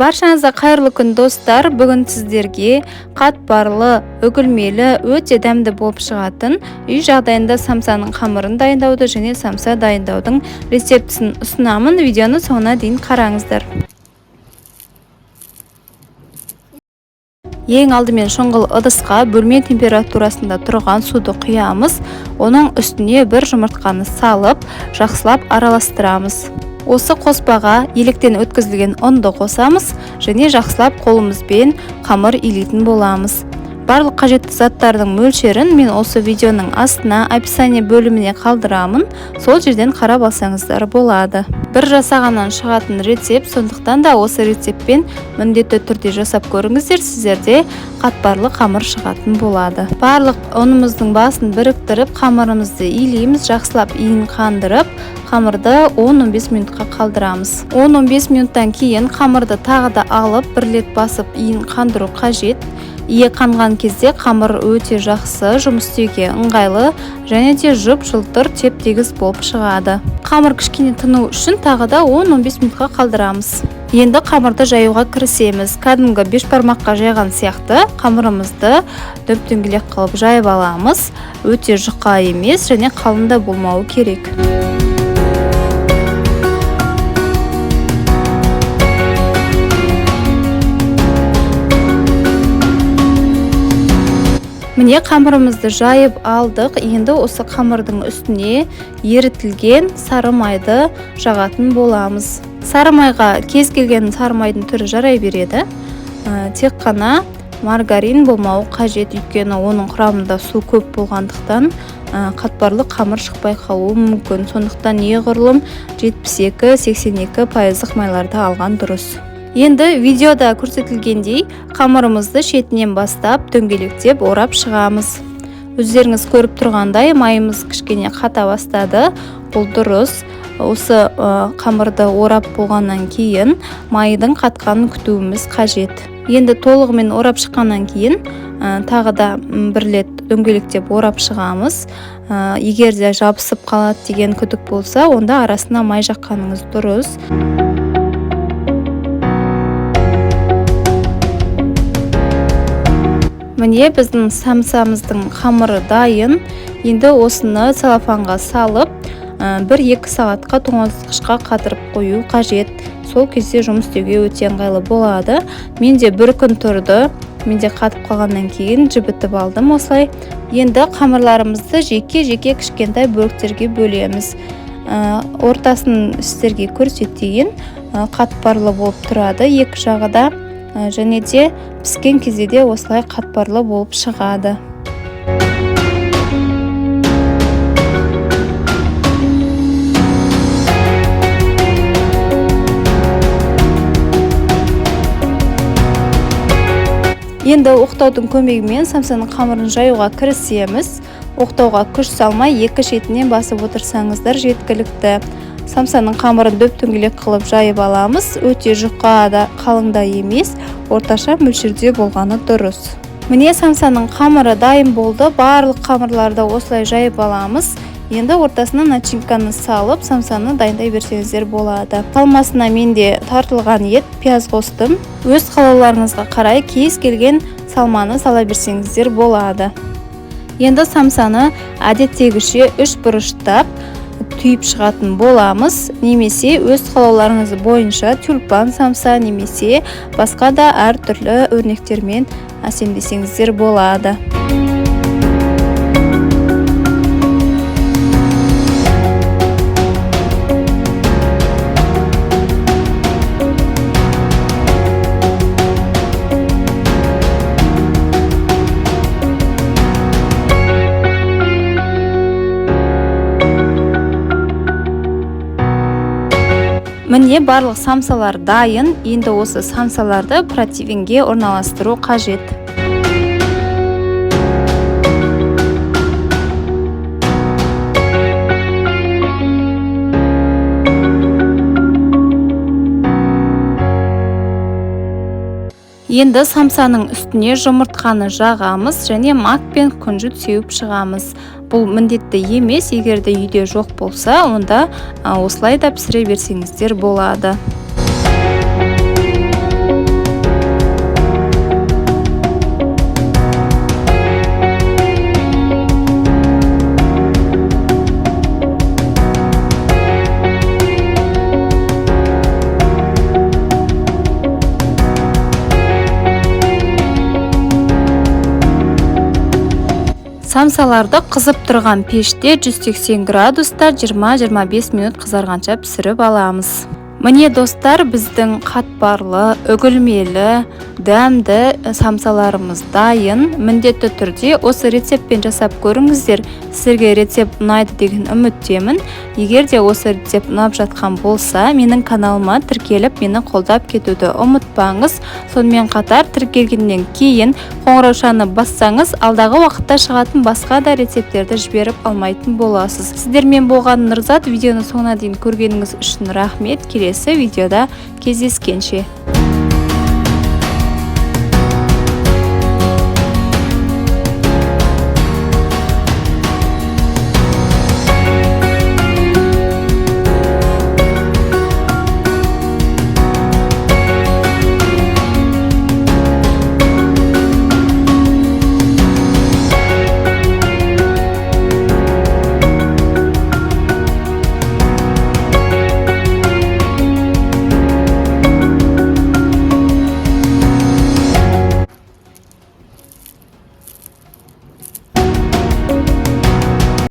Баршаңызға қайырлы күн достар. Бүгін сіздерге қатпарлы, үгілмелі, өте дәмді болып шығатын үй жағдайында самсаның қамырын дайындауды және самса дайындаудың рецептісін ұсынамын. Видеоны соңына дейін қараңыздар. Ең алдымен шұңғыл ыдысқа бөлме температурасында тұрған суды құямыз. Оның үстіне бір жұмыртқаны салып, жақсылап араластырамыз. Осы қоспаға електен өткізілген ұнды қосамыз және жақсылап қолымызбен қамыр илейтін боламыз. Барлық қажетті заттардың мөлшерін мен осы видеоның астына описание бөліміне қалдырамын. Сол жерден қарап алсаңыздар болады. Бір жасағаннан шығатын рецепт, сондықтан да осы рецептпен міндетті түрде жасап көріңіздер, сіздерде қатпарлы қамыр шығатын болады. Барлық ұнымыздың басын біріктіріп, қамырымызды илейміз, жақсылап иін қандырып, қамырды 10-15 минутқа қалдырамыз. 10-15 минуттан кейін қамырды тағы да алып, бір рет басып иін қандыру қажет. Ие қанған кезде қамыр өте жақсы, жұмыс істеуге ыңғайлы және де жұп-жылтыр, теп-тегіс болып шығады. Қамыр кішкене тыну үшін тағы да 10-15 минутқа қалдырамыз. Енді қамырды жаюға кірісеміз. Кәдімгі бешбармаққа жайған сияқты қамырымызды дөп-дөңгелек қылып жайып аламыз. Өте жұқа емес және қалың да болмауы керек. Міне қамырымызды жайып алдық. Енді осы қамырдың үстіне ерітілген сары майды жағатын боламыз. Сары майға кез келген сары майдың түрі жарай береді. Тек қана маргарин болмауы қажет, өйткені оның құрамында су көп болғандықтан қатпарлы қамыр шықпай қалуы мүмкін. Сондықтан неғұрлым 72-82% майларды алған дұрыс. Енді видеода көрсетілгендей қамырымызды шетінен бастап дөңгелектеп орап шығамыз. Өздеріңіз көріп тұрғандай майымыз кішкене қата бастады. Бұл дұрыс. Осы қамырды орап болғаннан кейін майдың қатқанын күтуіміз қажет. Енді толығымен орап шыққаннан кейін тағы да бір рет дөңгелектеп орап шығамыз. Егер де жабысып қалады деген күдік болса, онда арасына май жаққаныңыз дұрыс. Міне біздің самсамыздың қамыры дайын. Енді осыны целлофанға салып, 1-2 сағатқа тоңазытқышқа қатырып қою қажет. Сол кезде жұмыс істеуге өте ыңғайлы болады. Менде бір күн тұрды. Менде қатып қалғаннан кейін жібітіп алдым осылай. Енді қамырларымызды жеке-жеке кішкентай бөліктерге бөлеміз. Ортасын сіздерге көрсетейін. Қатпарлы болып тұрады екі жағы да. Және де піскен кезде де осылай қатпарлы болып шығады. Енді оқтаудың көмегімен самсаның қамырын жаюға кірісеміз. Оқтауға күш салмай, екі шетінен басып отырсаңыздар жеткілікті. Самсаның қамырын дөп-дөңгелек қылып жайып аламыз. Өте жұқа да, қалың да емес, орташа мөлшерде болғаны дұрыс. Міне самсаның қамыры дайын болды. Барлық қамырларды осылай жайып аламыз. Енді ортасына начинканы салып, самсаны дайындай берсеңіздер болады. Салмасына менде тартылған ет, пияз қостым. Өз қалауларыңызға қарай кез келген салманы сала берсеңіздер болады. Енді самсаны әдеттегіше 3 бұрыштап түйіп шығатын боламыз, немесе өз қалауларыңыз бойынша тюльпан самса немесе басқа да әртүрлі өрнектермен әсемдесеңіздер болады. Міне барлық самсалар дайын. Енді осы самсаларды противенге орналастыру қажет. Енді самсаның үстіне жұмыртқаны жағамыз және мак пен күнжіт сеуіп шығамыз. Бұл міндетті емес, егер де үйде жоқ болса, онда осылай да пісіре берсеңіздер болады. Самсаларды қызып тұрған пеште 180 градуста 20-25 минут қызарғанша пісіріп аламыз. Міне достар, біздің қатпарлы, үгілмелі, дәмді самсаларымыз дайын. Міндетті түрде осы рецептпен жасап көріңіздер. Сіздерге рецепт ұнайды деген үміттемін. Егер де осы рецепт ұнап жатқан болса, менің каналыма тіркеліп, мені қолдап кетуді ұмытпаңыз. Сонымен қатар тіркелгеннен кейін қоңыраушаны бассаңыз, алдағы уақытта шығатын басқа да рецепттерді жіберіп алмайтын боласыз. Сіздермен болған Нұрзат. Видеоны соңына дейін көргеніңіз үшін рахмет. Келесі видеода кездескенше.